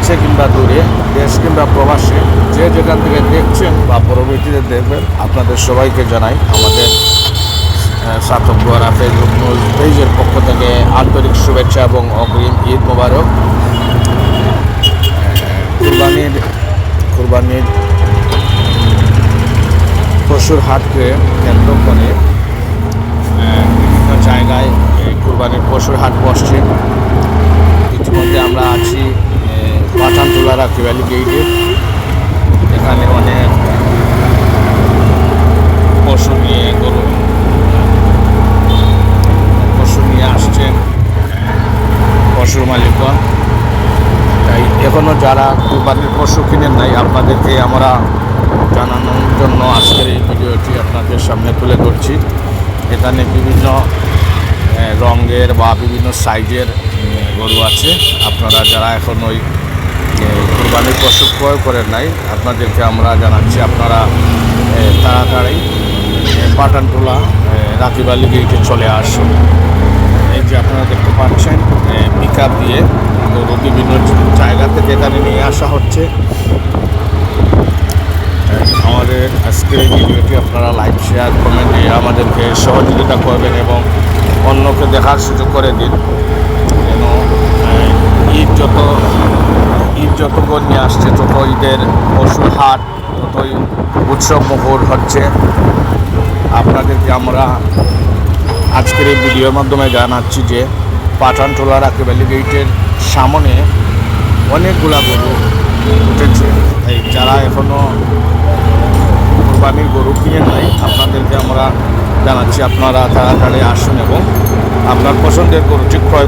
কাছে কিংবা দূরে, দেশ কিংবা প্রবাসে, যে যেখান থেকে দেখছেন বা পরবর্তীতে দেখবেন, আপনাদের সবাইকে জানাই আমাদের সাতক গোয়ারা ফেসবুক নিউজ পেজের পক্ষ থেকে আন্তরিক শুভেচ্ছা এবং অগ্রিম ঈদ মোবারক। কুরবানির পশুর হাটকে কেন্দ্র করে বিভিন্ন জায়গায় কুরবানির পশুর হাট বসছে। ইতিমধ্যে আমরা আছি পাঠানটুলা রাকিব আলী গেইটে। এখানে অনেক পশু নিয়ে আসছেন পশুর মালিকগণ। তাই এখনও যারা কুরবানির পশু কিনেন নাই, আপনাদেরকে আমরা জানানোর জন্য আজকের এই ভিডিওটি আপনাদের সামনে তুলে ধরছি। এখানে বিভিন্ন রঙের বা বিভিন্ন সাইজের গরু আছে। আপনারা যারা এখন ওই কুরবানির পশু ক্রয় করেন নাই, আপনাদেরকে আমরা জানাচ্ছি আপনারা তাড়াতাড়ি পাঠানটুলা রাকিব আলী গেইটে চলে আসুন। এই যে আপনারা দেখতে পাচ্ছেন পিকআপ দিয়ে গরু বিভিন্ন জায়গা থেকে এখানে নিয়ে আসা হচ্ছে। আমাদের আজকের এই ভিডিওটি আপনারা লাইক, শেয়ার, কমেন্ট দিয়ে আমাদেরকে সহযোগিতা করবেন এবং অন্যকে দেখার সুযোগ করে দিন, যেন ঈদ যত নিয়ে আসছে, তত ঈদের পশুর হাট ততই উৎসব মুখর হচ্ছে। আপনাদেরকে আমরা আজকের এই ভিডিওর মাধ্যমে জানাচ্ছি যে পাঠানটুলা রাকিব আলী গেইটের সামনে অনেকগুলা গরু উঠেছে। তাই যারা এখনও কুরবানির গরু কিনে নাই, আপনাদেরকে আমরা জানাচ্ছি আপনারা তাড়াতাড়ি আসুন এবং আপনার পছন্দের গরুটি ক্রয়